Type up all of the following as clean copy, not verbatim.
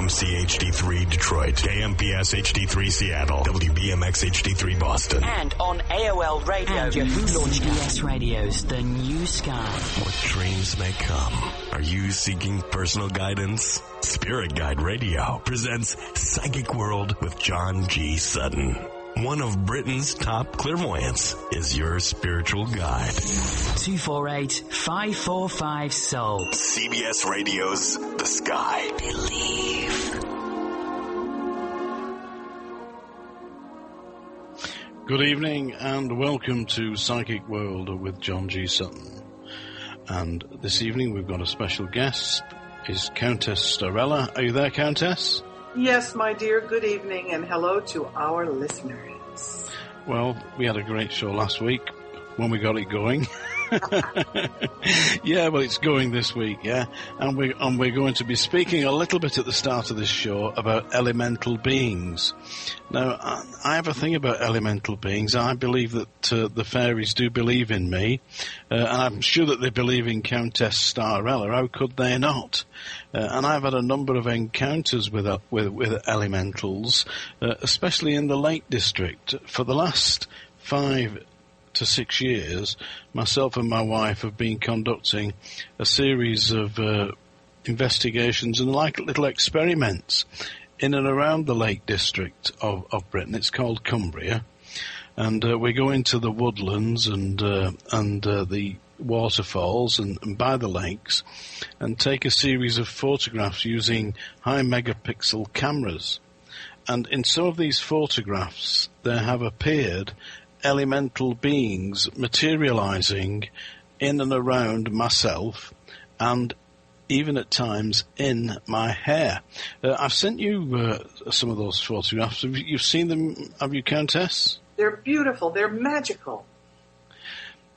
KMC HD3 Detroit, KMPS HD3 Seattle, WBMX HD3 Boston. And on AOL Radio. And Yahoo launched CBS Radio's The New Sky. What dreams may come. Are you seeking personal guidance? Spirit Guide Radio presents Psychic World with John G. Sutton. One of Britain's top clairvoyants is your spiritual guide. 248-545-SOUL. CBS Radio's The Sky. Believe. Good evening and welcome to Psychic World with John G. Sutton. And this evening we've got a special guest. Is Countess Starella. Are you there, Countess? Yes, my dear. Good evening and hello to our listeners. Well, we had a great show last week when we got it going. Yeah, well, it's going this week, yeah. And we're going to be speaking a little bit at the start of this show about elemental beings. Now, I have a thing about elemental beings. I believe that the fairies do believe in me, and I'm sure that they believe in Countess Starella. How could they not? And I've had a number of encounters with elementals, especially in the Lake District. For the last 5 to 6 years, myself and my wife have been conducting a series of investigations and like little experiments in and around the Lake District of Britain. It's called Cumbria, and we go into the woodlands and the waterfalls and by the lakes and take a series of photographs using high megapixel cameras. And in some of these photographs there have appeared elemental beings materializing in and around myself and even at times in my hair. I've sent you some of those photographs. You've seen them, have you, Countess? They're beautiful. They're magical.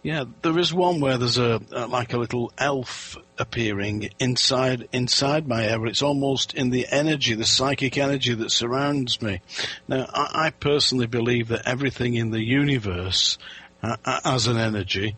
Yeah, there is one where there's like a little elf appearing inside my hair. It's almost in the energy, the psychic energy that surrounds me. Now, I personally believe that everything in the universe as an energy,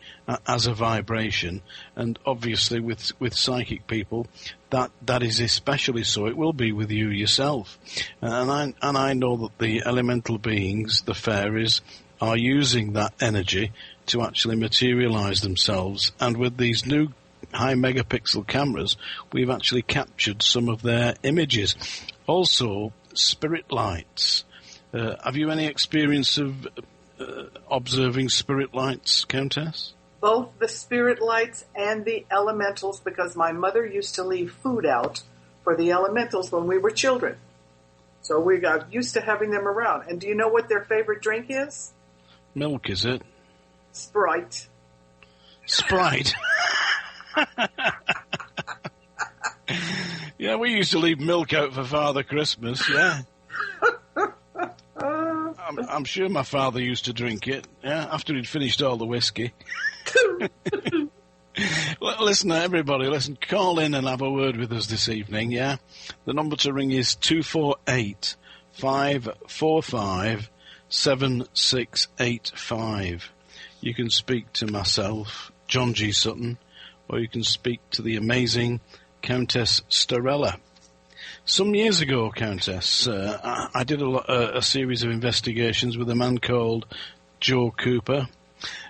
as a vibration, and obviously with psychic people, that is especially so. It will be with you yourself. And I know that the elemental beings, the fairies, are using that energy to actually materialize themselves. And with these new high megapixel cameras, we've actually captured some of their images. Also, spirit lights. Have you any experience of observing spirit lights, Countess? Both the spirit lights and the elementals, because my mother used to leave food out for the elementals when we were children. So we got used to having them around. And do you know what their favorite drink is? Milk, is it? Sprite. Sprite? Yeah, we used to leave milk out for Father Christmas, yeah. I'm sure my father used to drink it, yeah, after he'd finished all the whiskey. Listen, everybody, call in and have a word with us this evening, yeah? The number to ring is 248-545-7685. You can speak to myself, John G. Sutton, or you can speak to the amazing Countess Starella. Some years ago, Countess, I did a series of investigations with a man called Joe Cooper,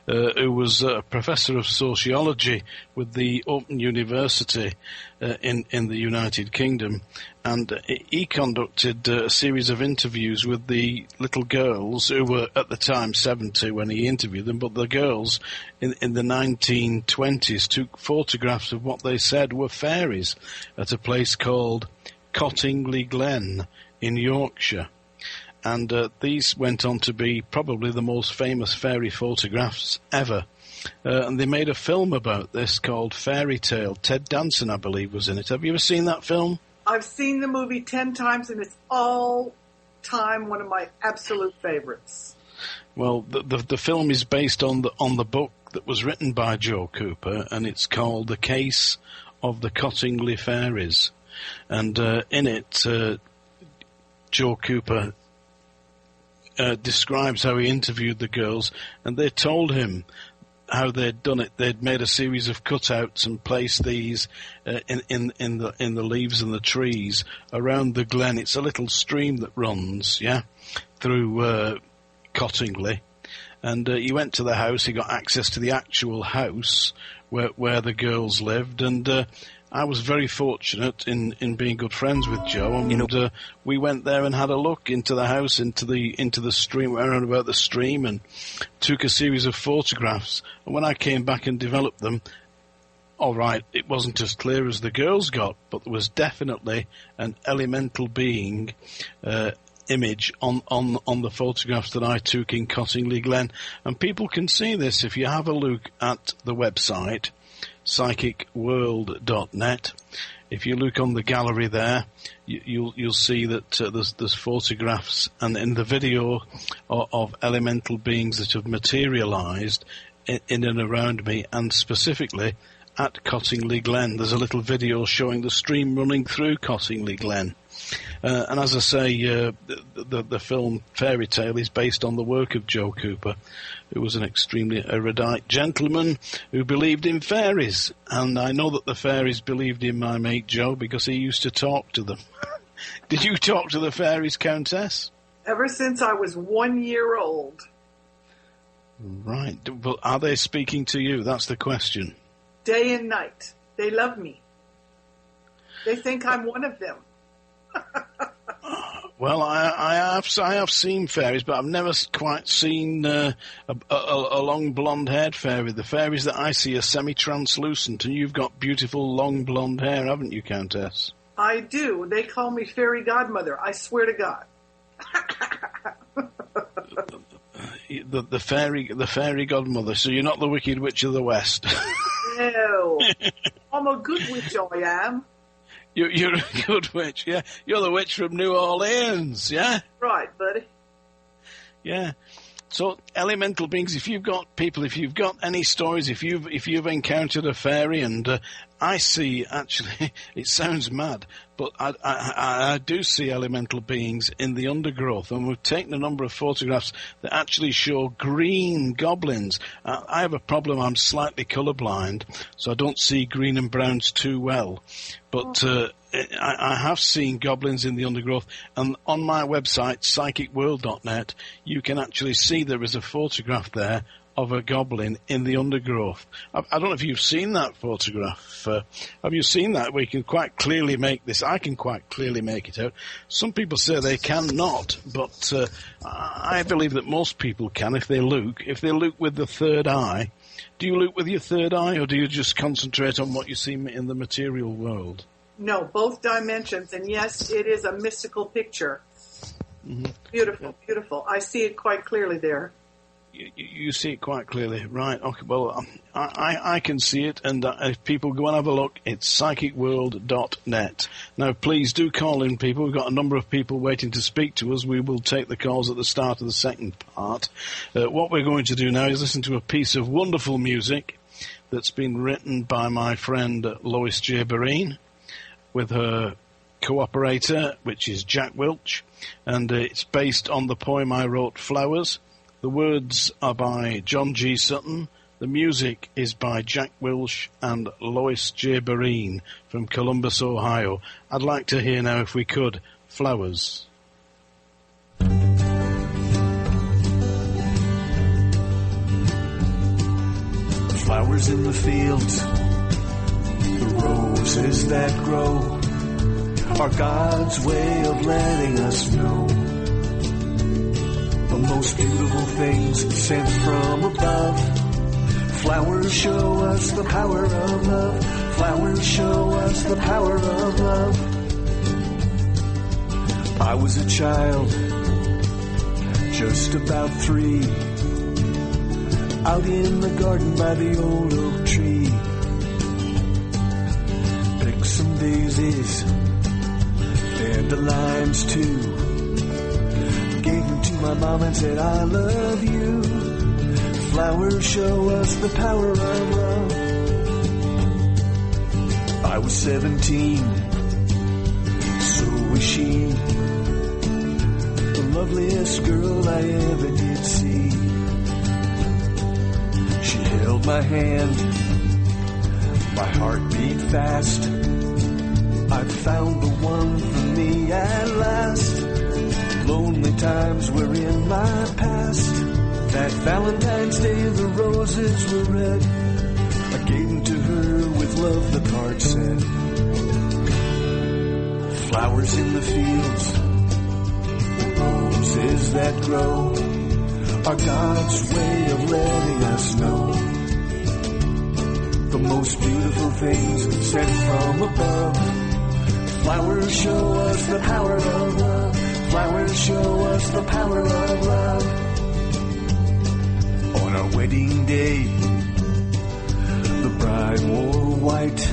who was a professor of sociology with the Open University in the United Kingdom, and he conducted a series of interviews with the little girls who were at the time 70 when he interviewed them, but the girls in the 1920s took photographs of what they said were fairies at a place called Cottingley Glen in Yorkshire. And these went on to be probably the most famous fairy photographs ever. And they made a film about this called Fairy Tale. Ted Danson, I believe, was in it. Have you ever seen that film? I've seen the movie 10 times, and it's all time one of my absolute favorites. Well, the film is based on the book that was written by Joe Cooper, and it's called The Case of the Cottingley Fairies. And in it, Joe Cooper describes how he interviewed the girls, and they told him how they'd done it. They'd made a series of cutouts and placed these in the leaves and the trees around the glen. It's a little stream that runs, through Cottingley. And he went to the house. He got access to the actual house where the girls lived. And I was very fortunate in being good friends with Joe. And we went there and had a look into the house, into the stream, around about the stream, and took a series of photographs. And when I came back and developed them, all right, it wasn't as clear as the girls got, but there was definitely an elemental being image on the photographs that I took in Cottingley Glen. And people can see this if you have a look at the website, psychicworld.net. If you look on the gallery there, you'll see that there's photographs and in the video of elemental beings that have materialized in and around me, and specifically at Cottingley Glen. There's a little video showing the stream running through Cottingley Glen. And as I say, the film Fairy Tale is based on the work of Joe Cooper, who was an extremely erudite gentleman who believed in fairies. And I know that the fairies believed in my mate Joe because he used to talk to them. Did you talk to the fairies, Countess? Ever since I was 1 year old. Right. But are they speaking to you? That's the question. Day and night. They love me. They think I'm one of them. Well, I have seen fairies, but I've never quite seen a long blonde-haired fairy. The fairies that I see are semi-translucent, and you've got beautiful long blonde hair, haven't you, Countess? I do. They call me fairy godmother. I swear to God. the fairy godmother. So you're not the Wicked Witch of the West. No, I'm a good witch. I am. You're a good witch, yeah. You're the witch from New Orleans, yeah. Right, buddy. Yeah. So elemental beings. If you've got any stories, if you've encountered a fairy, and I see, actually, it sounds mad, but I do see elemental beings in the undergrowth, and we've taken a number of photographs that actually show green goblins. I have a problem. I'm slightly colourblind, so I don't see green and browns too well. But I have seen goblins in the undergrowth, and on my website, psychicworld.net, you can actually see there is a photograph there of a goblin in the undergrowth. I don't know if you've seen that photograph. Have you seen that? We can quite clearly make this. I can quite clearly make it out. Some people say they cannot, but I believe that most people can if they look. If they look with the third eye. Do you look with your third eye, or do you just concentrate on what you see in the material world? No, both dimensions. And yes, it is a mystical picture. Mm-hmm. Beautiful, beautiful. I see it quite clearly there. You see it quite clearly, right? Okay, well, I can see it, and if people go and have a look, it's psychicworld.net. Now, please do call in, people. We've got a number of people waiting to speak to us. We will take the calls at the start of the second part. What we're going to do now is listen to a piece of wonderful music that's been written by my friend Lois J. Barine with her cooperator, which is Jack Welch, and it's based on the poem I wrote, Flowers. The words are by John G. Sutton. The music is by Jack Welch and Lois J. Barine from Columbus, Ohio. I'd like to hear now, if we could, Flowers. Flowers in the fields, the roses that grow, are God's way of letting us know the most beautiful things sent from above. Flowers show us the power of love. Flowers show us the power of love. I was a child, just about 3, out in the garden by the old oak tree. Picked some daisies, dandelions too. Gave them to my mom and said, I love you. Flowers show us the power of love. I was 17, so was she, the loveliest girl I ever did see. She held held my hand. My heart beat fast. I've found the one for me at last. Lonely times were in my past. That Valentine's Day the roses were red. I gave them to her with love, the card said. Flowers in the fields, roses that grow, are God's way of letting us know the most beautiful things sent from above. Flowers show us the power of love. Flowers show us the power of love. On our wedding day, the bride wore white,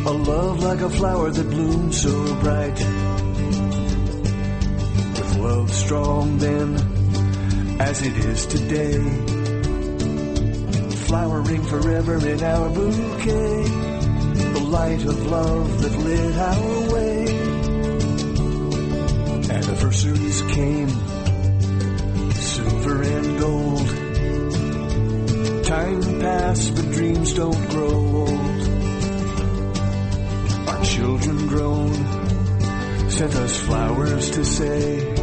a love like a flower that bloomed so bright. With love strong then, as it is today, flowering forever in our bouquet, the light of love that lit our way. Anniversaries came, silver and gold. Time passed, but dreams don't grow old. Our children grown sent us flowers to say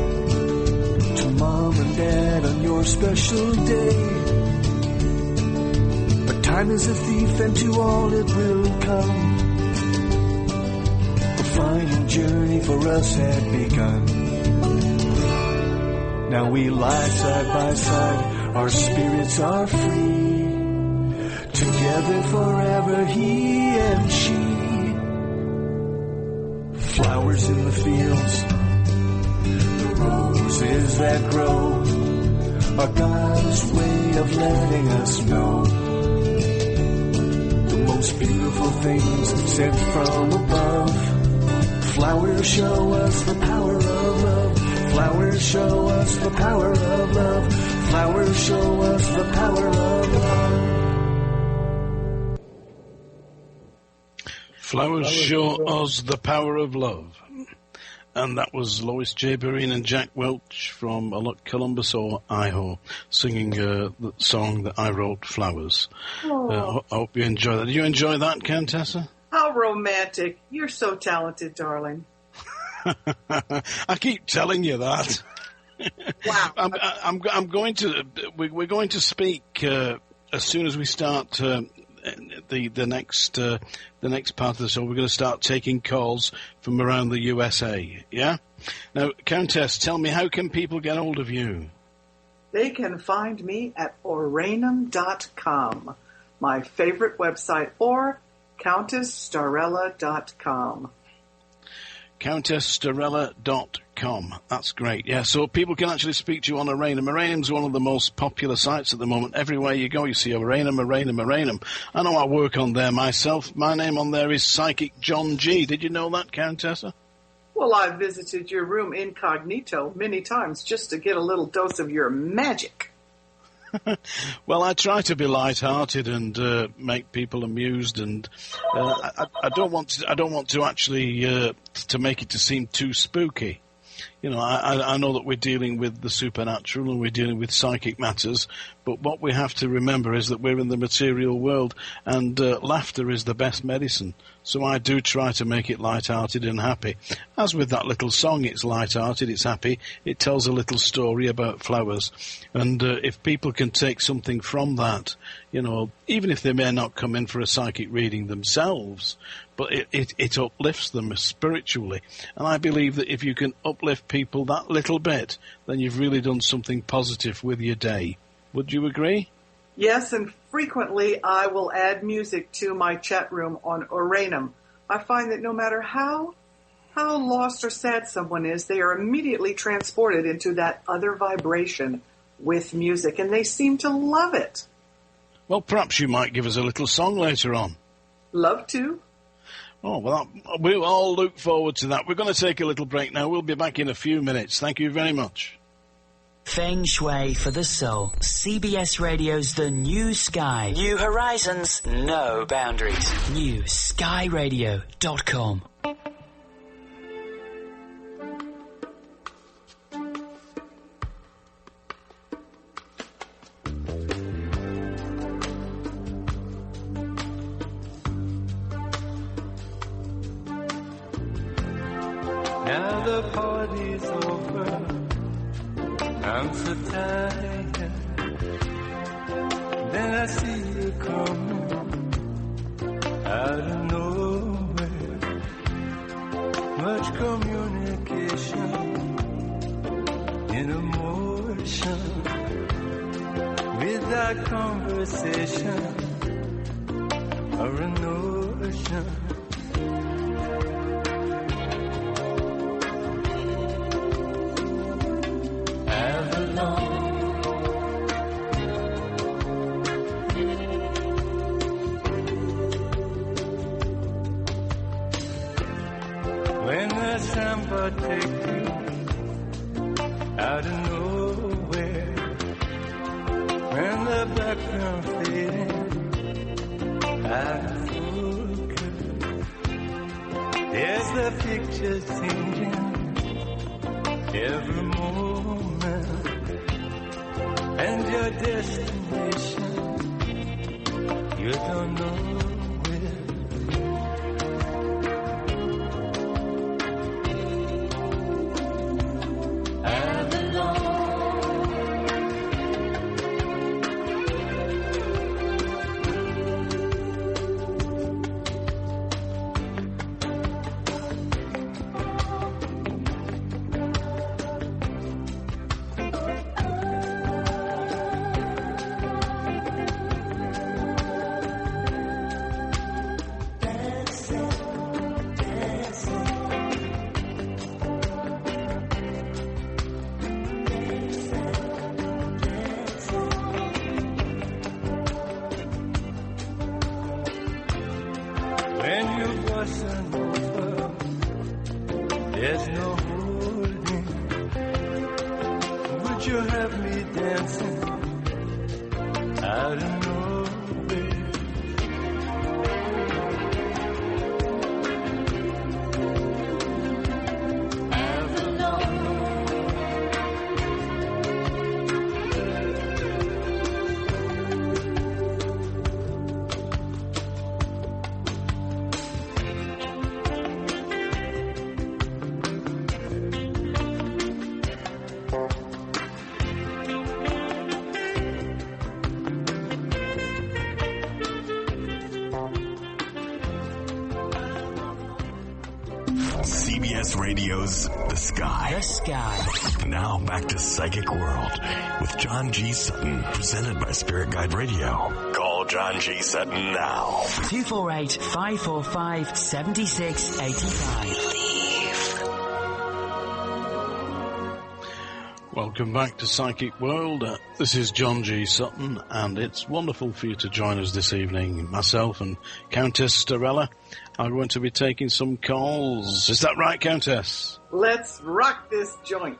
to Mom and Dad on your special day. But time is a thief, and to all it will come. The final journey for us had begun. Now we lie side by side, our spirits are free. Together forever, he and she. Flowers in the fields, the roses that grow, are God's way of letting us know the most beautiful things sent from above. Flowers show us the power of love. Flowers show us the power of love. Flowers show us the power of love. Flowers show us the power of love. And that was Lois J. Berrien and Jack Welch from Columbus, Ohio, singing the song that I wrote, Flowers. I hope you enjoy that. Did you enjoy that, Countessa? How romantic. You're so talented, darling. I keep telling you that. Wow. I'm going to, we're going to speak as soon as we start the next part of the show. We're going to start taking calls from around the USA. Yeah. Now, Countess, tell me, how can people get hold of you? They can find me at oranum.com, my favorite website, or CountessStarella.com. CountessStarella.com. That's great. Yeah, so people can actually speak to you on Oranum. Oranum's one of the most popular sites at the moment. Everywhere you go, you see Oranum. I know I work on there myself. My name on there is Psychic John G. Did you know that, Countessa? Well, I've visited your room incognito many times just to get a little dose of your magic. Well, I try to be light-hearted and make people amused, and I don't want to actually to make it to seem too spooky. You know, I know that we're dealing with the supernatural and we're dealing with psychic matters, but what we have to remember is that we're in the material world, and laughter is the best medicine. So I do try to make it light-hearted and happy. As with that little song, it's light-hearted, it's happy, it tells a little story about flowers. And if people can take something from that, you know, even if they may not come in for a psychic reading themselves, but it uplifts them spiritually. And I believe that if you can uplift people that little bit, then you've really done something positive with your day. Would you agree? Yes, and frequently I will add music to my chat room on Oranum. I find that no matter how lost or sad someone is, they are immediately transported into that other vibration with music, and they seem to love it. Well, perhaps you might give us a little song later on. Love to. Oh, well, we'll all look forward to that. We're going to take a little break now. We'll be back in a few minutes. Thank you very much. Feng Shui for the soul. CBS Radio's The New Sky. New horizons, no boundaries. NewSkyRadio.com. Now the party's over, I'm so tired. Then I see you coming out of nowhere. Much communication in emotion, without conversation or a notion. When the samba takes you out of nowhere, when the background fading out of focus, there's the picture changing every moment, and your destination you don't know. There's no holding. Would you have me dancing out of nowhere? CBS Radio's The Sky. The Sky. Now back to Psychic World with John G. Sutton, presented by Spirit Guide Radio. Call John G. Sutton now. 248-545-7685. Welcome back to Psychic World. This is John G. Sutton, and it's wonderful for you to join us this evening. Myself and Countess Starella are going to be taking some calls. Is that right, Countess? Let's rock this joint.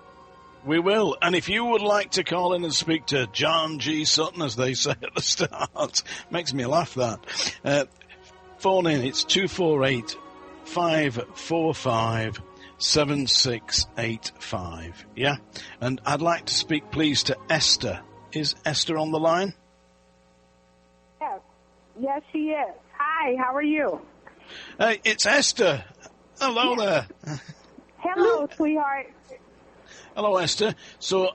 We will. And if you would like to call in and speak to John G. Sutton, as they say at the start, makes me laugh that. Phone in. It's 248-545-7685. Yeah? And I'd like to speak, please, to Esther. Is Esther on the line? Yes. Yes, she is. Hi, how are you? Hey, it's Esther. Hello there. Hello, sweetheart. Hello, Esther. So,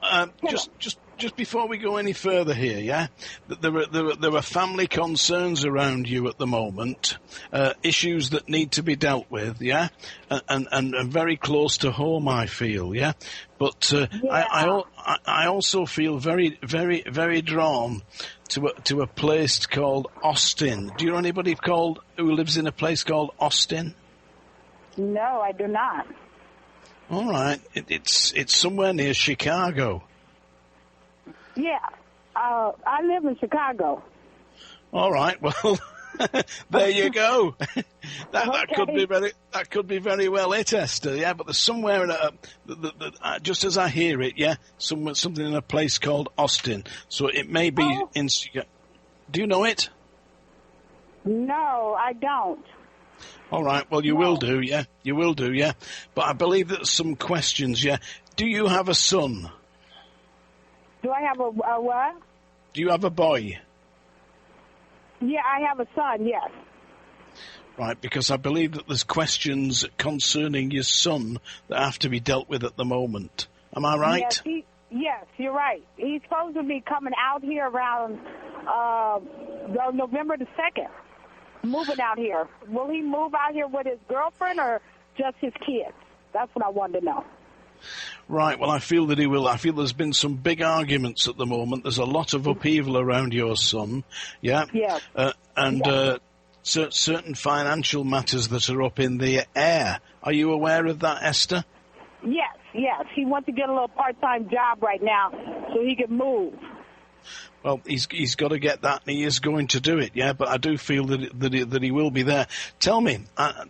just before we go any further here, yeah, there are family concerns around you at the moment, issues that need to be dealt with, yeah, and very close to home, I feel, yeah. But I also feel very, very, very drawn to a place called Austin. Do you know anybody who lives in a place called Austin? No, I do not. All right, it's somewhere near Chicago. Yeah, I live in Chicago. All right, well, there you go. That could be very well it, Esther. Yeah, but there's somewhere just as I hear it, yeah, something in a place called Austin. So it may be in. Do you know it? No, I don't. All right, well, you will do, yeah. You will do, yeah. But I believe there's some questions, yeah. Do you have a son? Do I have a what? Do you have a boy? Yeah, I have a son, yes. Right, because I believe that there's questions concerning your son that have to be dealt with at the moment. Am I right? Yes, you're right. He's supposed to be coming out here around November the 2nd, moving out here. Will he move out here with his girlfriend or just his kids? That's what I wanted to know. Right, well, I feel that he will. I feel there's been some big arguments at the moment. There's a lot of upheaval around your son, yeah? Yes. Certain financial matters that are up in the air. Are you aware of that, Esther? Yes. He wants to get a little part-time job right now so he can move. Well, he's got to get that, and he is going to do it, yeah? But I do feel that he will be there. Tell me,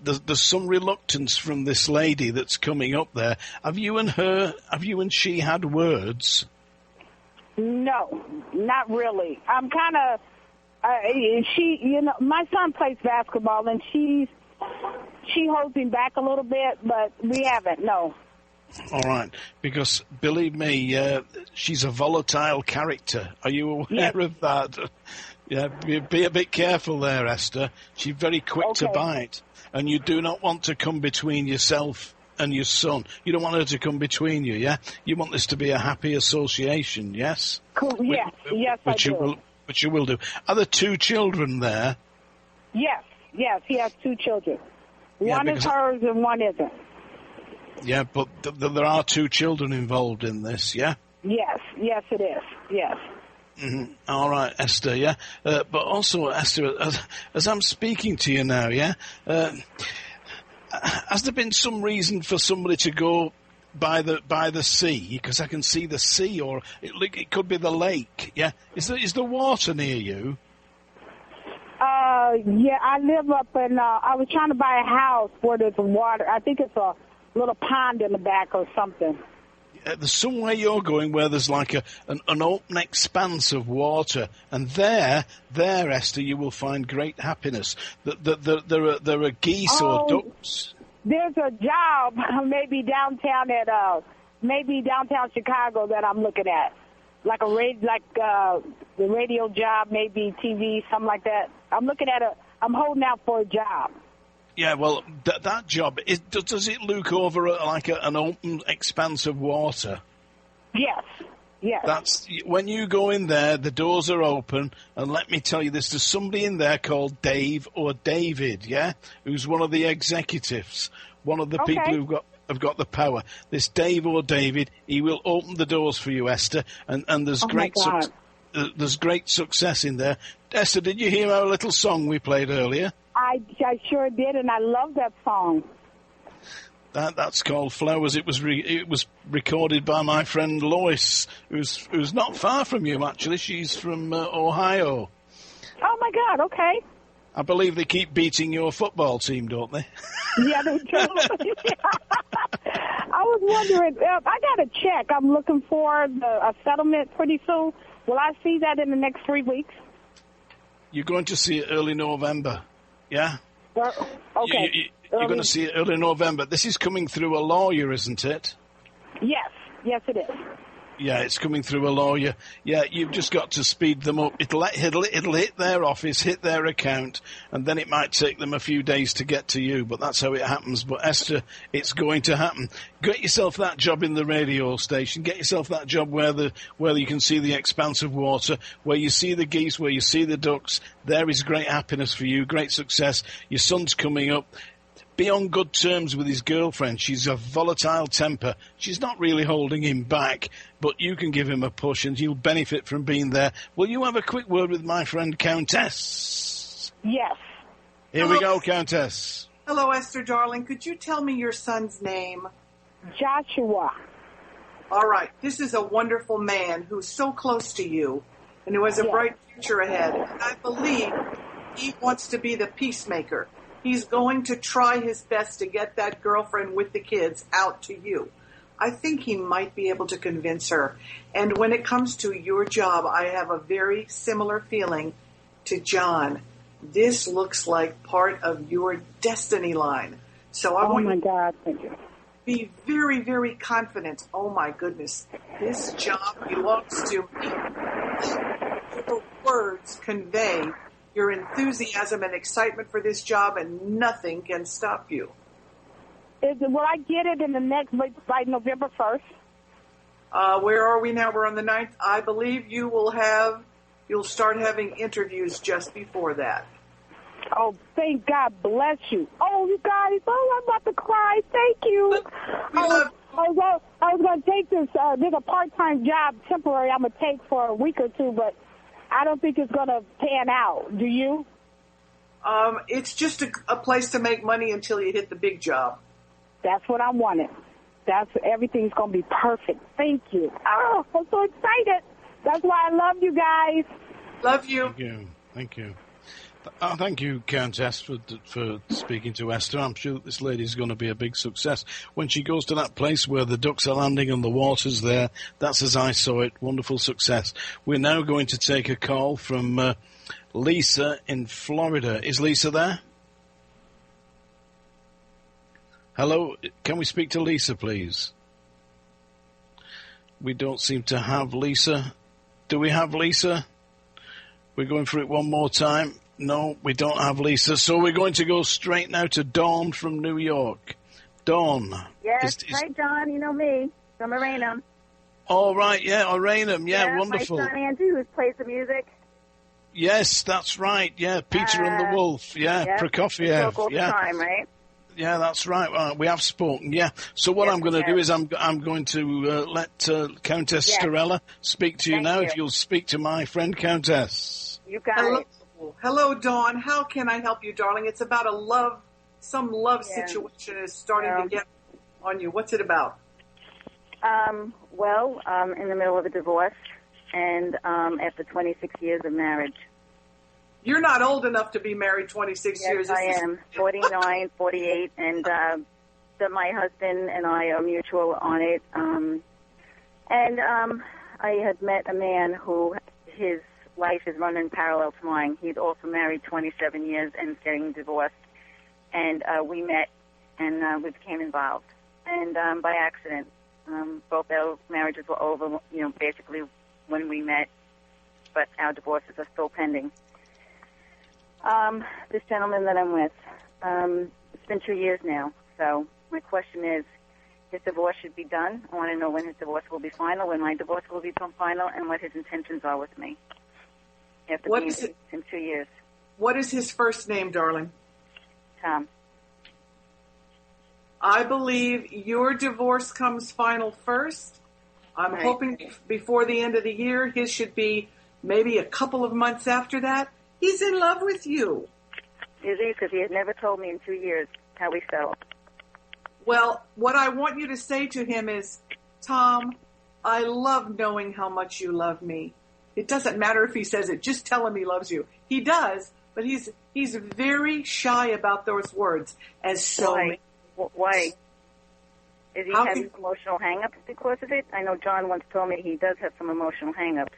there's some reluctance from this lady that's coming up there. Have you and she had words? No, not really. I'm kind of... my son plays basketball, and she holds him back a little bit, but we haven't, no. All right, because believe me, she's a volatile character. Are you aware of that? Yeah, be a bit careful there, Esther. She's very quick to bite, and you do not want to come between yourself and your son. You don't want her to come between you, yeah? You want this to be a happy association, yes? Cool. Yes, I do. Which you will do. Are there 2 children there? Yes, he has 2 children. One is hers and one isn't. Yeah, but there are 2 children involved in this, yeah? Yes, it is, yes. Mm-hmm. All right, Esther, yeah? But also, Esther, as I'm speaking to you now, yeah? Has there been some reason for somebody to go by the sea? Because I can see the sea, or it could be the lake, yeah? Is there water near you? Yeah, I live up in, I was trying to buy a house where there's water. I think it's a little pond in the back or something. There's somewhere you're going where there's like an open expanse of water, and there, Esther, you will find great happiness. There are geese or ducks. There's a job maybe downtown Chicago that I'm looking at, like the radio job, maybe TV, something like that. I'm holding out for a job. Yeah, well, that job, does it look over like an open expanse of water? Yes. That's when you go in there, the doors are open, and let me tell you this, there's somebody in there called Dave or David, yeah, who's one of the executives, one of the people who have got the power. This Dave or David, he will open the doors for you, Esther, and there's there's great success in there. Esther, did you hear our little song we played earlier? I sure did, and I love that song. That's called Flowers. It was recorded by my friend Lois, who's not far from you, actually. She's from Ohio. Oh, my God, okay. I believe they keep beating your football team, don't they? Yeah, they do. I was wondering, I got a check. I'm looking for a settlement pretty soon. Will I see that in the next 3 weeks? You're going to see it early November, yeah? Okay. You're going to see it early November. This is coming through a lawyer, isn't it? Yes, it is. Yeah, it's coming through a lawyer. Yeah, you've just got to speed them up. It'll hit their office, hit their account, and then it might take them a few days to get to you, but that's how it happens. But Esther, it's going to happen. Get yourself that job in the radio station. Get yourself that job where you can see the expanse of water, where you see the geese, where you see the ducks. There is great happiness for you, great success. Your son's coming up. Be on good terms with his girlfriend. She's a volatile temper. She's not really holding him back, but you can give him a push and he'll benefit from being there. Will you have a quick word with my friend Countess? Yes. Here we go, Countess. Hello, Esther, darling. Could you tell me your son's name? Joshua. All right. This is a wonderful man who's so close to you and who has a bright future ahead. And I believe he wants to be the peacemaker. He's going to try his best to get that girlfriend with the kids out to you. I think he might be able to convince her. And when it comes to your job, I have a very similar feeling to John. This looks like part of your destiny line. So I want my God, thank you. Be very, very confident. Oh, my goodness. This job belongs to me. Your words convey your enthusiasm and excitement for this job, and nothing can stop you. Will I get it in the next, by November 1st? Where are we now? We're on the 9th. I believe you'll start having interviews just before that. Oh, thank God bless you. Oh, you guys, I'm about to cry. Thank you. I was going to take this. There's a part-time job, temporary, I'm going to take for a week or two, but I don't think it's going to pan out. Do you? It's just a place to make money until you hit the big job. That's what I wanted. Everything's going to be perfect. Thank you. Oh, I'm so excited. That's why I love you guys. Love you. Thank you. Thank you, Countess, for speaking to Esther. I'm sure that this lady's going to be a big success. When she goes to that place where the ducks are landing and the water's there, that's as I saw it. Wonderful success. We're now going to take a call from Lisa in Florida. Is Lisa there? Hello, can we speak to Lisa, please? We don't seem to have Lisa. Do we have Lisa? We're going for it one more time. No, we don't have Lisa. So we're going to go straight now to Dawn from New York. Dawn. Yes, hi, John. You know me from Aranum. All right, yeah, Aranum. Yeah, wonderful. My son Andrew, who plays the music. Yes, that's right. Yeah, Peter and the Wolf. Yeah, Prokofiev. All the time, right? Yeah, that's right. We have spoken. Yeah. So what I'm going to do is I'm going to let Countess Starella speak to you now. If you'll speak to my friend Countess. You got it. Hello, Dawn. How can I help you, darling? It's about some love situation is starting to get on you. What's it about? Well, I'm in the middle of a divorce, and after 26 years of marriage. You're not old enough to be married 26 years. Yes, I am. 49, 48, and my husband and I are mutual on it. I had met a man who his life is running parallel to mine. He's also married 27 years and getting divorced. And we met, and we became involved. And by accident, both our marriages were over, basically when we met, but our divorces are still pending. This gentleman that I'm with, it's been 2 years now. So my question is, his divorce should be done. I want to know when his divorce will be final, when my divorce will become final, and what his intentions are with me. After being in 2 years. What is his first name, darling? Tom. I believe your divorce comes final first. I'm hoping before the end of the year. His should be maybe a couple of months after that. He's in love with you. Is he? Because he had never told me in 2 years how we felt. Well, what I want you to say to him is, Tom, I love knowing how much you love me. It doesn't matter if he says it. Just tell him he loves you. He does, but he's very shy about those words. Why? Is he having emotional hang-ups because of it? I know John once told me he does have some emotional hang-ups.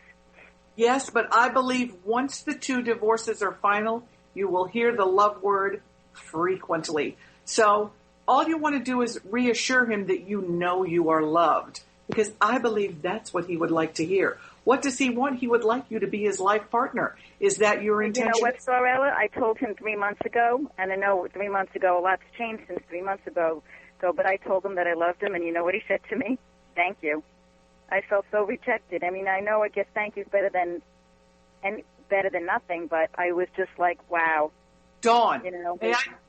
Yes, but I believe once the two divorces are final, you will hear the love word frequently. So all you want to do is reassure him that you know you are loved, because I believe that's what he would like to hear. What does he want? He would like you to be his life partner. Is that your intention? You know what, Starella? I told him 3 months ago, and I know 3 months ago, a lot's changed since 3 months ago, but I told him that I loved him, and you know what he said to me? Thank you. I felt so rejected. I mean, I know I guess thank you is better than nothing, but I was just like, wow. Dawn,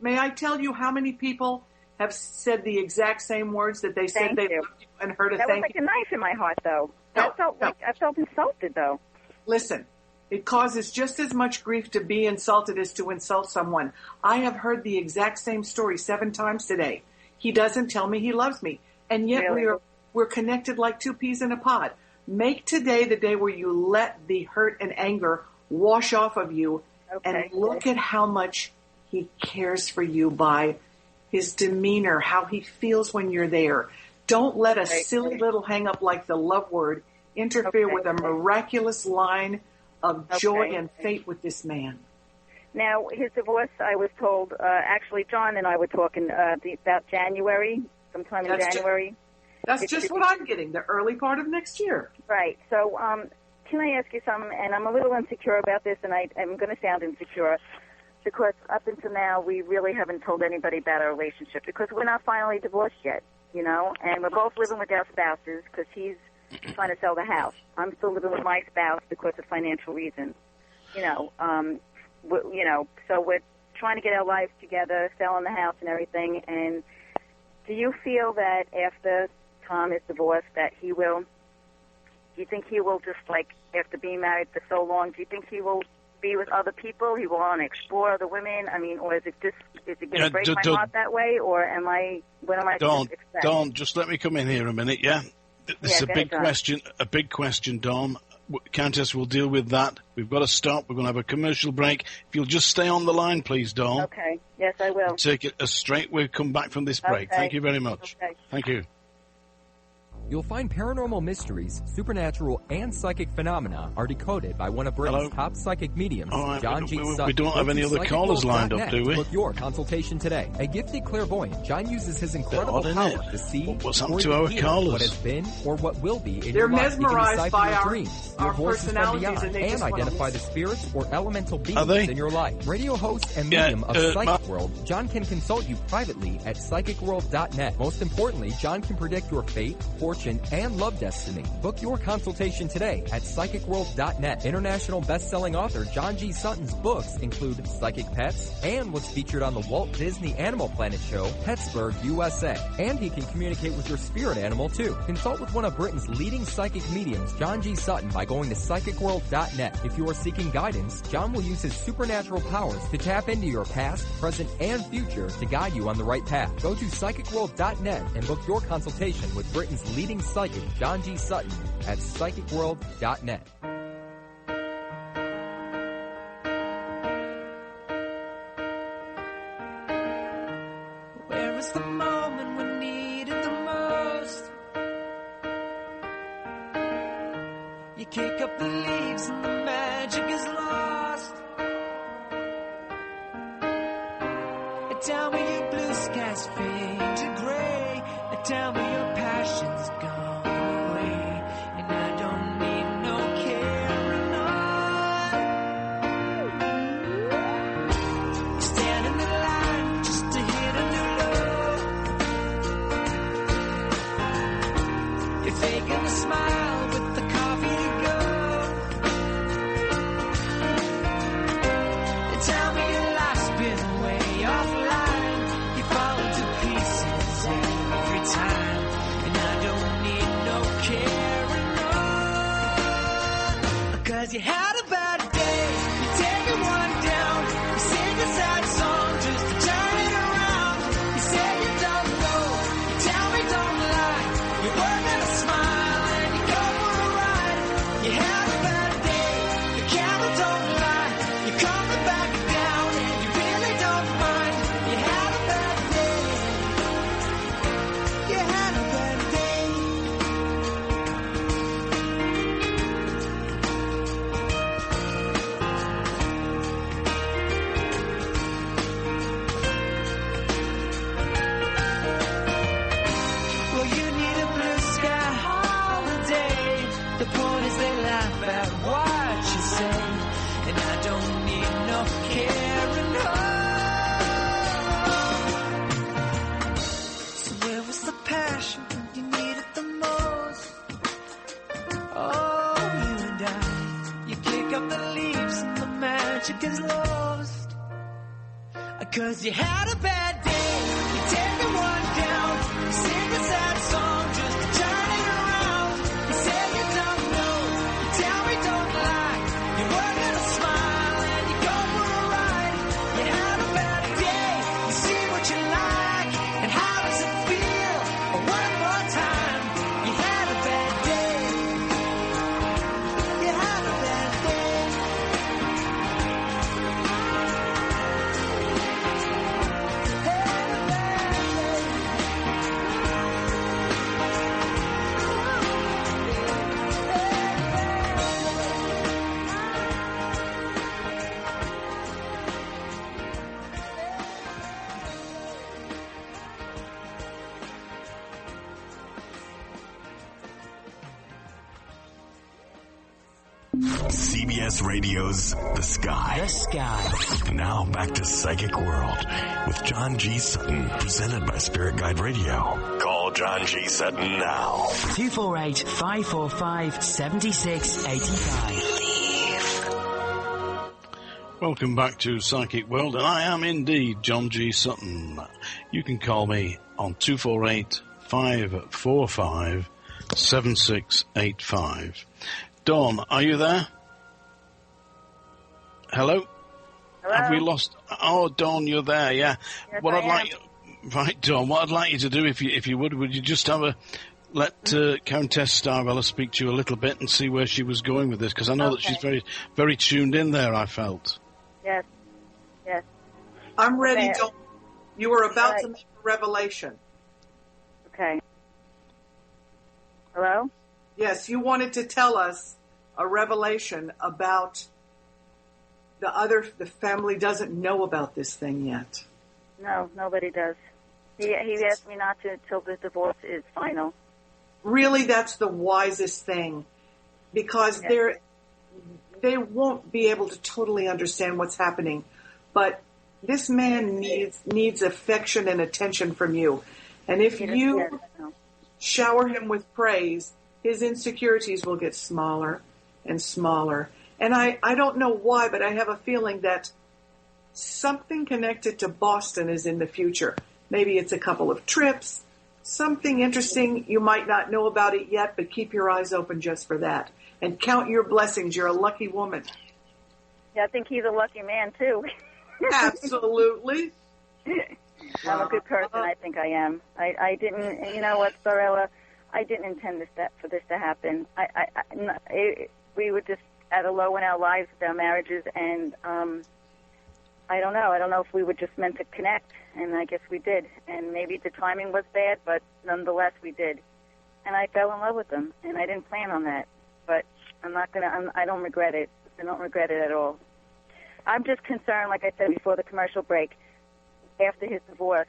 may I tell you how many people have said the exact same words that they said they loved you and heard a thank you? That was like a knife in my heart, though. I felt insulted, though. Listen, it causes just as much grief to be insulted as to insult someone. I have heard the exact same story 7 times today. He doesn't tell me he loves me, and yet we're connected like 2 peas in a pod. Make today the day where you let the hurt and anger wash off of you, and look at how much he cares for you by his demeanor, how he feels when you're there. Don't let a silly little hang-up like the love word interfere with a miraculous line of joy and fate with this man. Now, his divorce, I was told, actually, John and I were talking about January, sometime in January. That's just what I'm getting, the early part of next year. Right. So can I ask you something? And I'm a little insecure about this, and I'm going to sound insecure, because up until now, we really haven't told anybody about our relationship, because we're not finally divorced yet, you know, and we're both living with our spouses because he's trying to sell the house. I'm still living with my spouse because of financial reasons, so we're trying to get our lives together, selling the house and everything. And do you feel that after Tom is divorced that he will, do you think he will just, like, after being married for so long, do you think he will be with other people? He will want to explore other women? I mean, or is it going to break my heart that way? Or what am I supposed to expect? Dawn, just let me come in here a minute, yeah? This is a big question, Dom. Countess will deal with that. We've got to stop. We're going to have a commercial break. If you'll just stay on the line, please, Dawn. Okay. Yes, I will. We'll take it straight. We'll come back from this break. Okay. Thank you very much. Okay. Thank you. You'll find paranormal mysteries, supernatural, and psychic phenomena are decoded by one of Britain's top psychic mediums, John G. Sutton. We don't have any other callers lined up, do we? Book your consultation today. A gifted clairvoyant, John uses his incredible power to see, what's happened to our callers? What has been or what will be in They're your life. mesmerized by our dreams, your voices from beyond, and identify the spirits or elemental beings in your life. Radio host and medium of Psychic World, John can consult you privately at psychicworld.net. Most importantly, John can predict your fate, fortune, and love destiny. Book your consultation today at psychicworld.net. International best-selling author John G. Sutton's books include Psychic Pets and was featured on the Walt Disney Animal Planet show, Pittsburgh, USA. And he can communicate with your spirit animal, too. Consult with one of Britain's leading psychic mediums, John G. Sutton, by going to psychicworld.net. If you are seeking guidance, John will use his supernatural powers to tap into your past, present, and future to guide you on the right path. Go to psychicworld.net and book your consultation with Britain's leading psychic, John G. Sutton, at psychicworld.net. Where is the moment we need it the most? You kick up the leaves and the magic is lost. Tell me your blue skies fade to gray. Tell me your passion's gone. You had a bad day, you take it one down, you sing a sad song just to turn it around. You say you don't know, you tell me don't lie, you work at a smile and you go for a ride. You had a bad day, the camera don't lie, you're coming back down and you really don't mind. You had a bad day, you had a bad day. The point is they laugh at what you say, and I don't need no caring home. So where was the passion when you needed the most? Oh, you and I, you kick up the leaves and the magic is lost. 'Cause you had a bad day, you take it one down, you sing a sad song just to turn it around. You say you don't know, you tell me don't lie, you work at a smile and you go for a ride. You had a bad day, you see what you like, and how does it feel? One more time, you had a bad day, you had a bad day. Hey. CBS Radio's The Sky. The Sky. Now back to Psychic World with John G. Sutton, presented by Spirit Guide Radio. Call John G. Sutton now. 248-545-7685. Welcome back to Psychic World, and I am indeed John G. Sutton. You can call me on 248-545-7685. Dawn, are you there? Hello? Hello? Have we lost? Oh, Dawn, you're there, yeah. Yes, What I'd I like, right, Dawn, what I'd like you to do, if you would you just let Countess Starella speak to you a little bit and see where she was going with this, because I know that she's very, very tuned in there, I felt. Yes. I'm ready, Dawn. You were about to make a revelation. Okay. Hello? Yes, you wanted to tell us a revelation about the family doesn't know about this thing yet. No, nobody does. He asked me not to until the divorce is final. Really, that's the wisest thing, because they won't be able to totally understand what's happening. But this man needs affection and attention from you. And if you shower him with praise, his insecurities will get smaller and smaller. And I don't know why, but I have a feeling that something connected to Boston is in the future. Maybe it's a couple of trips, something interesting. You might not know about it yet, but keep your eyes open just for that. And count your blessings. You're a lucky woman. Yeah, I think he's a lucky man, too. Absolutely. I'm a good person, I think I am. I didn't, you know what, Starella, I didn't intend for this to happen. We were just at a low in our lives with our marriages, and I don't know. I don't know if we were just meant to connect, and I guess we did. And maybe the timing was bad, but nonetheless we did. And I fell in love with him, and I didn't plan on that. But I don't regret it. I don't regret it at all. I'm just concerned, like I said before the commercial break, after his divorce,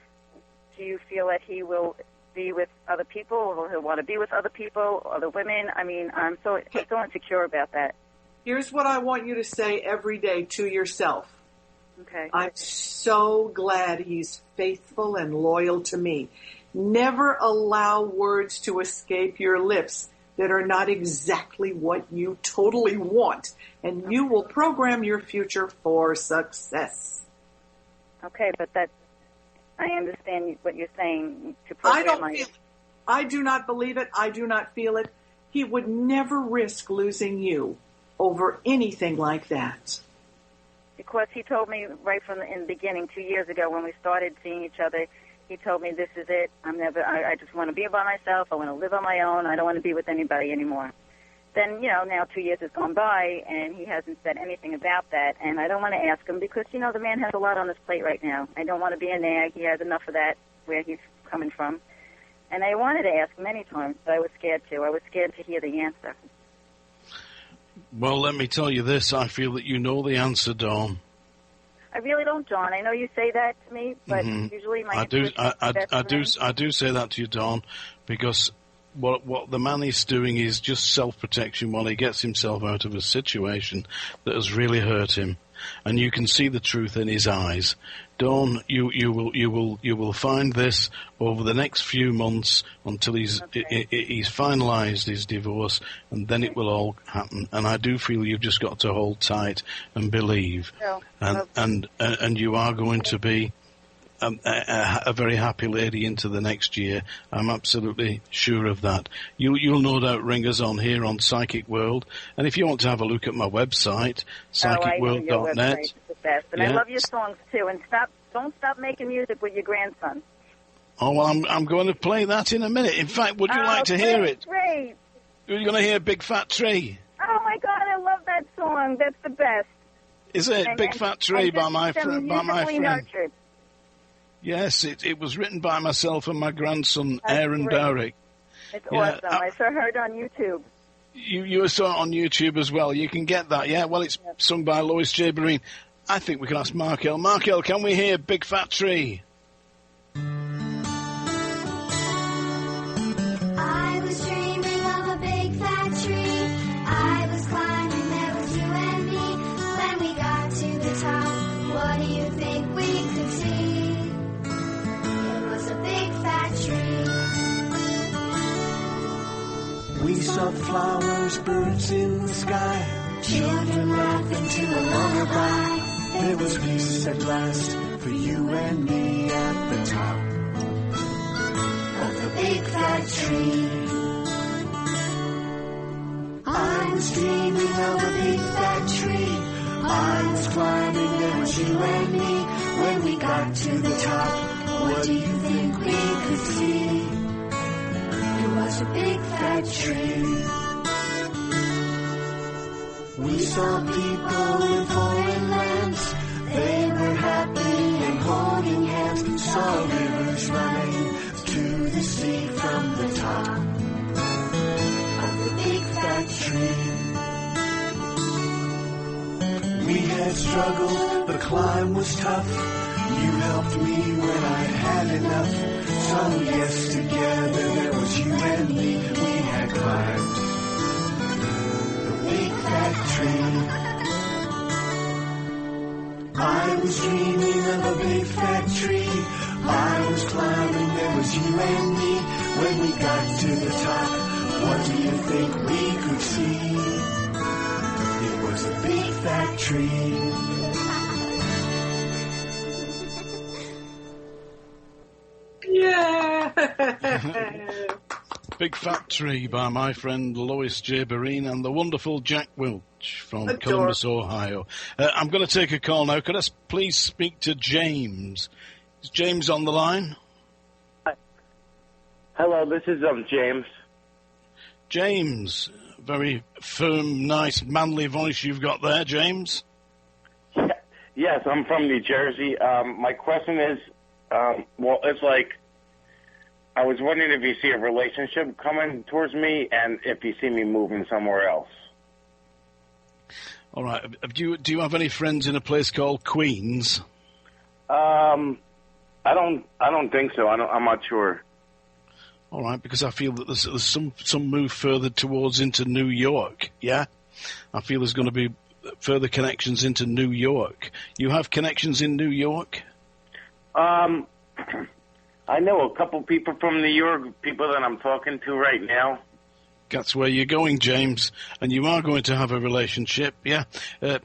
do you feel that he will be with other people, or he'll want to be with other people, other women? I mean, I'm so insecure about that. Here's what I want you to say every day to yourself. Okay. I'm so glad he's faithful and loyal to me. Never allow words to escape your lips that are not exactly what you totally want, and you will program your future for success. Okay, but I understand what you're saying. To program I do not believe it. I do not feel it. He would never risk losing you over anything like that. Because he told me right from in the beginning, 2 years ago when we started seeing each other, he told me, this is it. I just want to be by myself. I want to live on my own. I don't want to be with anybody anymore. Then, now 2 years has gone by, and he hasn't said anything about that. And I don't want to ask him because, the man has a lot on his plate right now. I don't want to be a nag. He has enough of that where he's coming from. And I wanted to ask many times, but I was scared to. I was scared to hear the answer. Well, let me tell you this. I feel that you know the answer, Dawn. I really don't, John. I know you say that to me, but usually my I do say that to you, Dawn, because what the man is doing is just self-protection while he gets himself out of a situation that has really hurt him, and you can see the truth in his eyes. Dawn, you will find this over the next few months until he's finalised his divorce, and then it will all happen. And I do feel you've just got to hold tight and believe, and you are going to be a very happy lady into the next year. I'm absolutely sure of that. You'll no doubt ring us on here on Psychic World, and if you want to have a look at my website, psychicworld.net. And I love your songs too. And don't stop making music with your grandson. Oh, well, I'm going to play that in a minute. In fact, would you like to hear it? Great. You're going to hear Big Fat Tree. Oh my God, I love that song. That's the best. Is it Big Fat Tree by my friend? Nurtured. Yes, it was written by myself and my grandson, Aaron Derrick. It's awesome. I saw it on YouTube. You saw it on YouTube as well. You can get that, yeah? Well, it's sung by Lois J. Breen. I think we can ask Markel. Markel, can we hear Big Fat Tree? I was dreaming of a big fat tree. I was climbing there. We saw flowers, birds in the sky, children laughing to a lullaby. There was peace at last for you and me at the top of the big fat tree. I was dreaming of a big fat tree. I was climbing, there was you and me. When we got to the top, what do you think we could see? It was a big fat tree. We saw people in foreign lands. They were happy and holding hands. Saw rivers running to the sea from the top of the big fat tree. We had struggled, the climb was tough. You helped me when I had enough. So yes, together there was you and me. We had climbed the big fat tree. I was dreaming of a big fat tree. I was climbing, there was you and me. When we got to the top, what do you think we could see? It was a big fat tree. Yeah. Big Fat Tree by my friend Lois J. Bereen and the wonderful Jack Welch from Columbus, Ohio. I'm going to take a call now. Could I please speak to James? Is James on the line? Hello, this is James. James, very firm, nice, manly voice you've got there, James. Yes, I'm from New Jersey. My question is, well, it's like, I was wondering if you see a relationship coming towards me and if you see me moving somewhere else. All right. Do you have any friends in a place called Queens? I don't think so. I'm not sure. All right, because I feel that there's some move further towards into New York, yeah? I feel there's going to be further connections into New York. You have connections in New York? I know a couple people from New York, people that I'm talking to right now. That's where you're going, James, and you are going to have a relationship, yeah? Do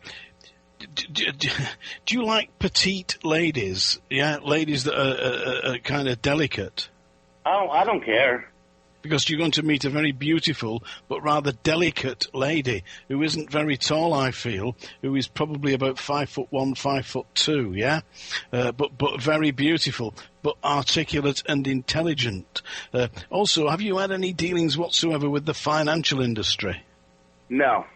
you like petite ladies, yeah? Ladies that are kind of delicate? I don't care. Because you're going to meet a very beautiful but rather delicate lady who isn't very tall, I feel, who is probably about 5'1", 5'2", yeah? But very beautiful, but articulate and intelligent. Also, have you had any dealings whatsoever with the financial industry? No.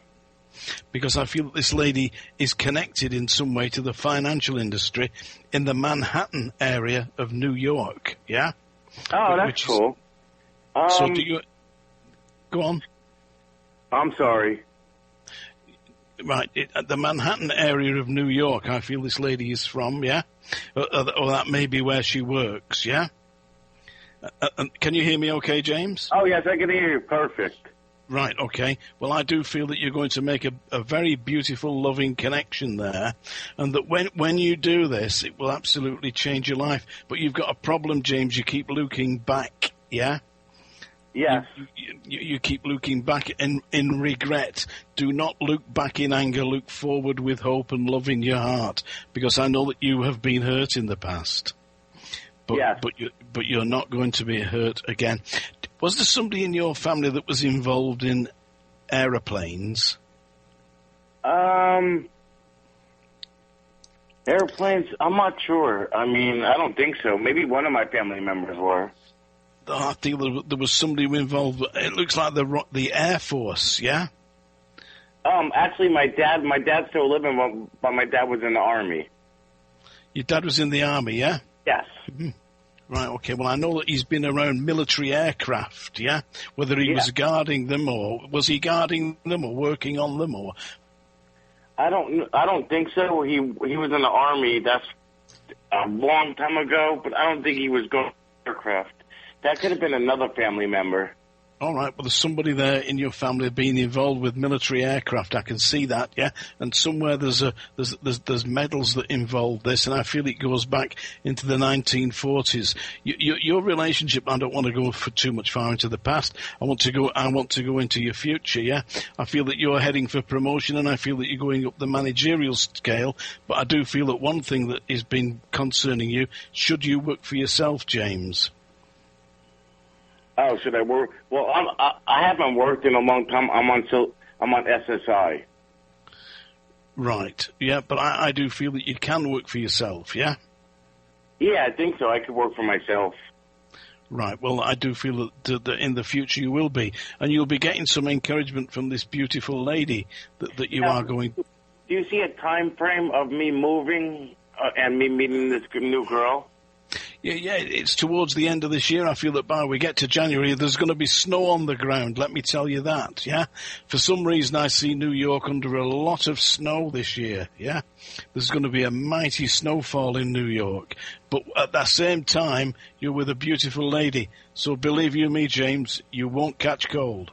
Because I feel that this lady is connected in some way to the financial industry in the Manhattan area of New York, yeah? Oh, that's cool. So do you... Go on. I'm sorry. Right, the Manhattan area of New York, I feel this lady is from, yeah? Or that may be where she works, yeah? Can you hear me okay, James? Oh, yes, I can hear you. Perfect. Right, okay. Well, I do feel that you're going to make a very beautiful, loving connection there, and that when you do this, it will absolutely change your life. But you've got a problem, James. You keep looking back, yeah? Yes. You keep looking back in regret. Do not look back in anger. Look forward with hope and love in your heart, because I know that you have been hurt in the past. But, yes. but you're not going to be hurt again. Was there somebody in your family that was involved in aeroplanes? Airplanes? I'm not sure. I mean, I don't think so. Maybe one of my family members were. I think there was somebody involved. It looks like the Air Force, yeah? Actually, my dad's still living, but my dad was in the Army. Your dad was in the Army, yeah? Yes. Mm-hmm. Right, okay. Well, I know that he's been around military aircraft, yeah? Whether he was guarding them, or was he guarding them or working on them, or... I don't think so. He was in the Army. That's a long time ago, but I don't think he was going aircraft. That could have been another family member. All right. Well, there's somebody there in your family being involved with military aircraft. I can see that, yeah. And somewhere there's medals that involve this, and I feel it goes back into the 1940s. Your relationship. I don't want to go for too much far into the past. I want to go into your future, yeah. I feel that you're heading for promotion, and I feel that you're going up the managerial scale. But I do feel that one thing that has been concerning you: should you work for yourself, James? Oh, should I work? Well, I haven't worked in a long time. I'm on SSI. Right. Yeah, but I do feel that you can work for yourself. Yeah. Yeah, I think so. I could work for myself. Right. Well, I do feel that in the future you will be, and you'll be getting some encouragement from this beautiful lady that you are going. Do you see a time frame of me moving and me meeting this new girl? Yeah, it's towards the end of this year. I feel that by we get to January, there's going to be snow on the ground. Let me tell you that, yeah? For some reason, I see New York under a lot of snow this year, yeah? There's going to be a mighty snowfall in New York. But at that same time, you're with a beautiful lady. So believe you me, James, you won't catch cold.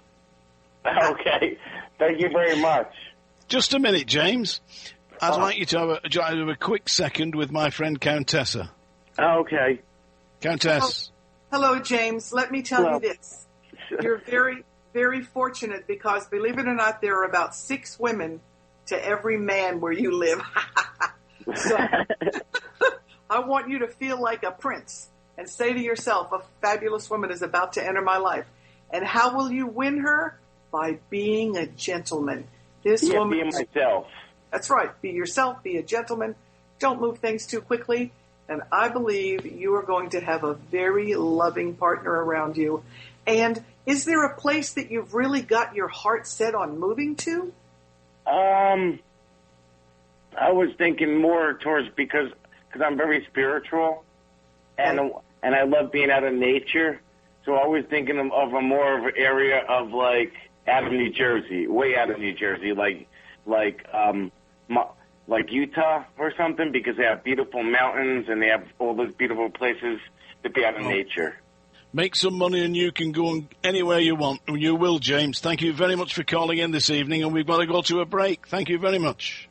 Okay. Thank you very much. Just a minute, James. I'd like you to have a quick second with my friend Countessa. Okay. Countess. Hello, James. Let me tell you this. You're very, very fortunate because, believe it or not, there are about 6 women to every man where you live. So I want you to feel like a prince and say to yourself, a fabulous woman is about to enter my life. And how will you win her? By being a gentleman. This woman. Be myself. That's right. Be yourself. Be a gentleman. Don't move things too quickly. And I believe you are going to have a very loving partner around you. And is there a place that you've really got your heart set on moving to? I was thinking more towards because I'm very spiritual, and I love being out in nature. So I was thinking of a more of an area of like out of New Jersey, way out of New Jersey, like Utah or something, because they have beautiful mountains and they have all those beautiful places to be out in nature. Make some money and you can go anywhere you want. You will, James. Thank you very much for calling in this evening, and we've got to go to a break. Thank you very much.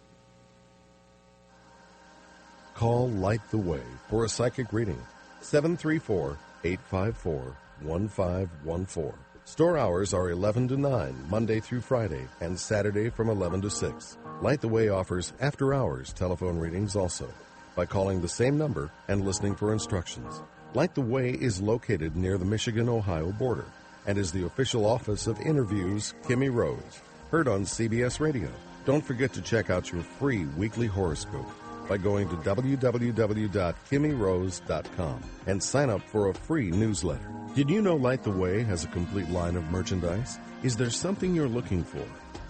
Call Light the Way for a psychic reading. 734-854-1514. Store hours are 11 to 9, Monday through Friday, and Saturday from 11 to 6. Light the Way offers after-hours telephone readings also by calling the same number and listening for instructions. Light the Way is located near the Michigan-Ohio border and is the official office of Interviews Kimmy Rose, heard on CBS Radio. Don't forget to check out your free weekly horoscope by going to www.kimmyrose.com and sign up for a free newsletter. Did you know Light the Way has a complete line of merchandise? Is there something you're looking for?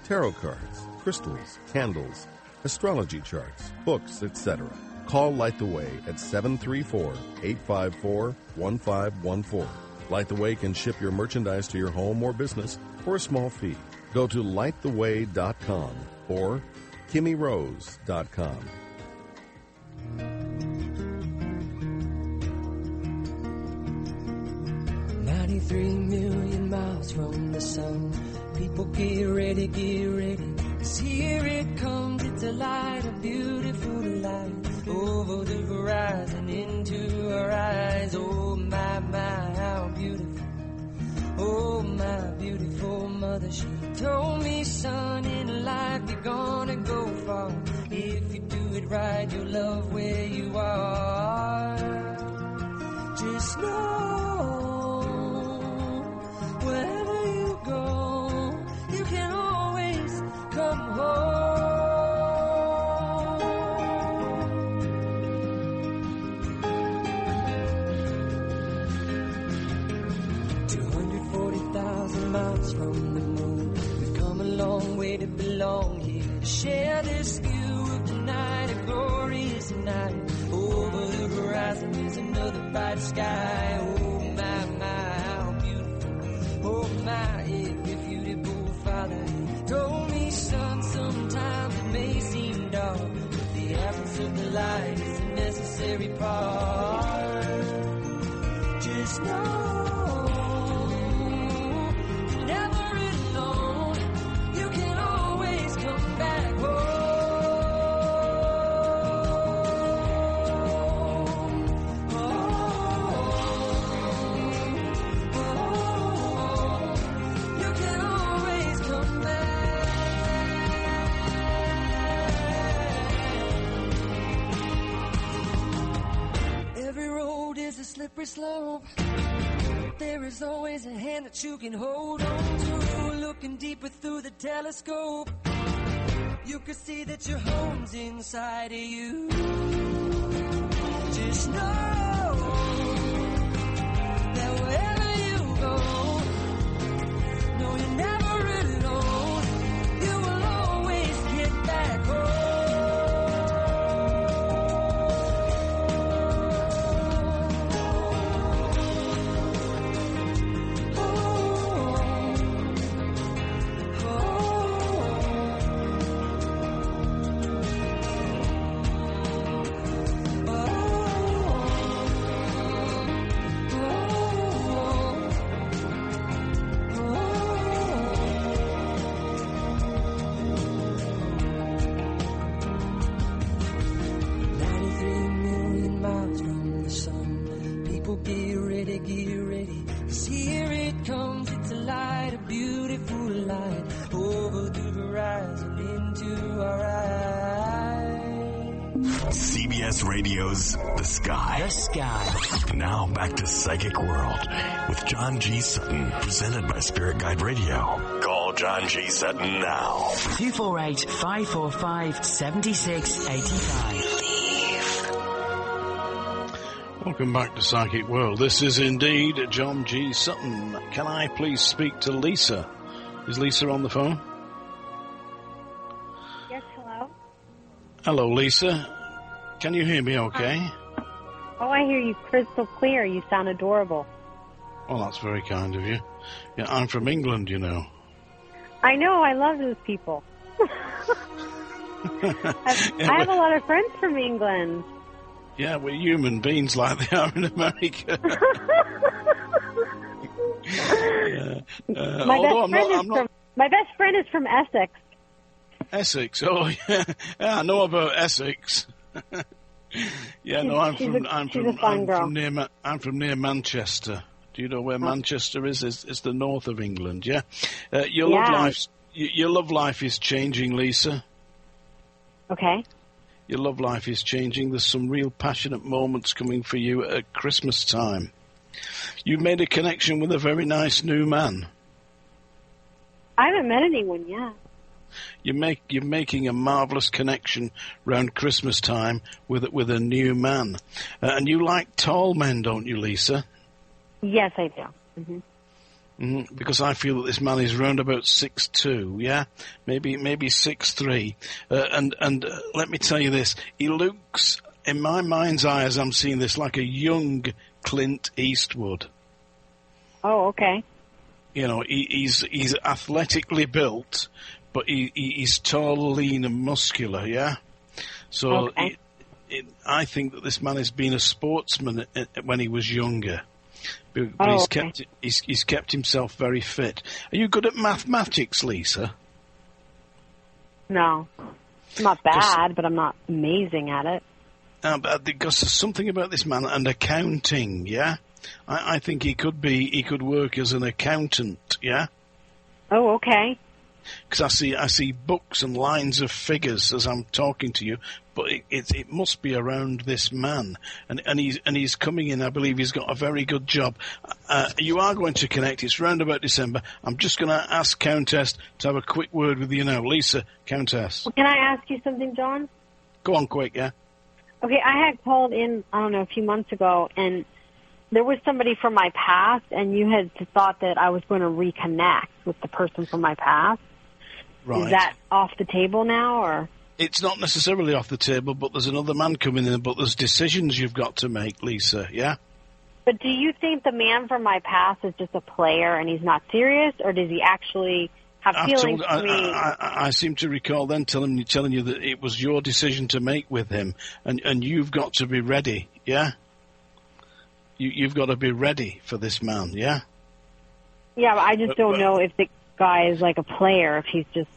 Tarot cards, crystals, candles, astrology charts, books, etc. Call Light the Way at 734-854-1514. Light the Way can ship your merchandise to your home or business for a small fee. Go to lighttheway.com or kimmyrose.com. 93 million miles from the sun. People get ready, 'cause here it comes. It's a light, a beautiful light, over the horizon, into our eyes. Oh my, how beautiful. Oh my beautiful mother, she told me, son, in life you're gonna go far. If you do it right, you'll love where you are. Just know, wherever you go, you can always come home. 240,000 miles from the moon, we've come a long way to belong here, to share this view of the night, a glorious night. Over the horizon is another bright sky. Oh my, how beautiful. Oh my, if beautiful father told me, son, sometimes it may seem dark, but the absence of the light is a necessary part. Just know, slippery slope. There is always a hand that you can hold on to. Looking deeper through the telescope, you can see that your home's inside of you. Just know that wherever you go, no, you're never alone. You will always get back home. Get ready, 'cause here it comes, it's a light, a beautiful light, over the horizon into our eyes. CBS Radio's The Sky. The Sky. Now back to Psychic World with John G. Sutton, presented by Spirit Guide Radio. Call John G. Sutton now. 248-545-7685. Welcome back to Psychic World. This is indeed John G. Sutton. Can I please speak to Lisa? Is Lisa on the phone? Yes, hello. Hello, Lisa. Can you hear me okay? Oh, I hear you crystal clear. You sound adorable. Well, that's very kind of you. Yeah, I'm from England, you know. I know. I love those people. I have a lot of friends from England. Yeah, we're human beings like they are in America. My best friend is from Essex. Essex, oh yeah, I know about Essex. Yeah, no, I'm from near Manchester. Do you know where Manchester is? It's the north of England. Yeah, your love life is changing, Lisa. Okay. Your love life is changing. There's some real passionate moments coming for you at Christmas time. You've made a connection with a very nice new man. I haven't met anyone yet. You're making a marvelous connection around Christmas time with a new man. And you like tall men, don't you, Lisa? Yes, I do. Mm-hmm. Because I feel that this man is round about 6'2", yeah? Maybe 6'3". And let me tell you this, he looks, in my mind's eye as I'm seeing this, like a young Clint Eastwood. Oh, okay. You know, he's athletically built, but he's tall, lean and muscular, yeah? So okay. I think that this man has been a sportsman when he was younger. But he's kept himself very fit. Are you good at mathematics, Lisa? No. I'm not bad, but I'm not amazing at it. Because there's something about this man and accounting, yeah? I think he could work as an accountant, yeah? Oh, okay. Because I see books and lines of figures as I'm talking to you, but it must be around this man, and he's coming in. I believe he's got a very good job. You are going to connect. It's round about December. I'm just going to ask Countess to have a quick word with you now. Lisa, Countess. Well, can I ask you something, John? Go on, quick, yeah. Okay, I had called in, I don't know, a few months ago, and there was somebody from my past, and you had thought that I was going to reconnect with the person from my past. Right. Is that off the table now, or? It's not necessarily off the table, but there's another man coming in, but there's decisions you've got to make, Lisa, yeah? But do you think the man from my past is just a player and he's not serious, or does he actually have feelings for me? I seem to recall then telling you that it was your decision to make with him, and you've got to be ready, yeah? You've got to be ready for this man, yeah? Yeah, but I just don't know if the guy is like a player, if he's just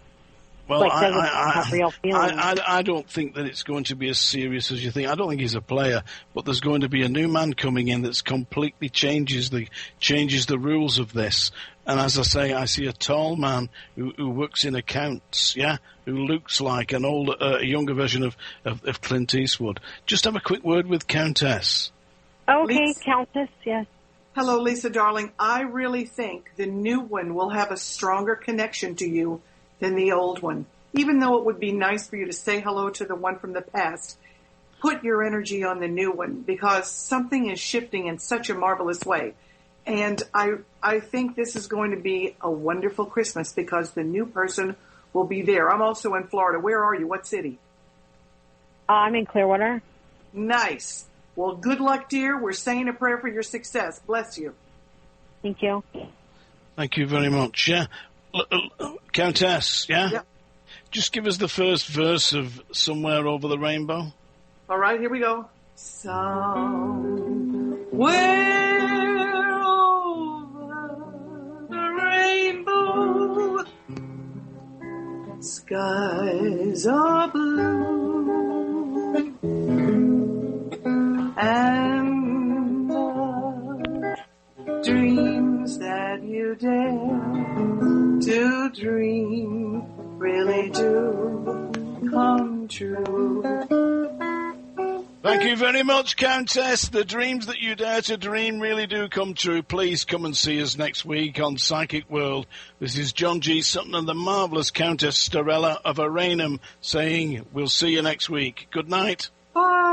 doesn't have real feelings. I don't think that it's going to be as serious as you think. I don't think he's a player, but there's going to be a new man coming in that's completely changes the rules of this. And as I say, I see a tall man who works in accounts, yeah, who looks like an older, a younger version of Clint Eastwood. Just have a quick word with Countess. Okay, Lisa. Countess, yes. Hello, Lisa, darling. I really think the new one will have a stronger connection to you than the old one. Even though it would be nice for you to say hello to the one from the past, put your energy on the new one because something is shifting in such a marvelous way. And I think this is going to be a wonderful Christmas because the new person will be there. I'm also in Florida. Where are you? What city? I'm in Clearwater. Nice. Well, good luck, dear. We're saying a prayer for your success. Bless you. Thank you. Thank you very much. Yeah. Countess, yeah? Yep. Just give us the first verse of Somewhere Over the Rainbow. All right, here we go. Somewhere over the rainbow, skies are blue, and the dreams that you dare to dream really do come true. Thank you very much, Countess. The dreams that you dare to dream really do come true. Please come and see us next week on Psychic World. This is John G. Sutton and the marvellous Countess Starella of Aranum saying we'll see you next week. Good night. Bye.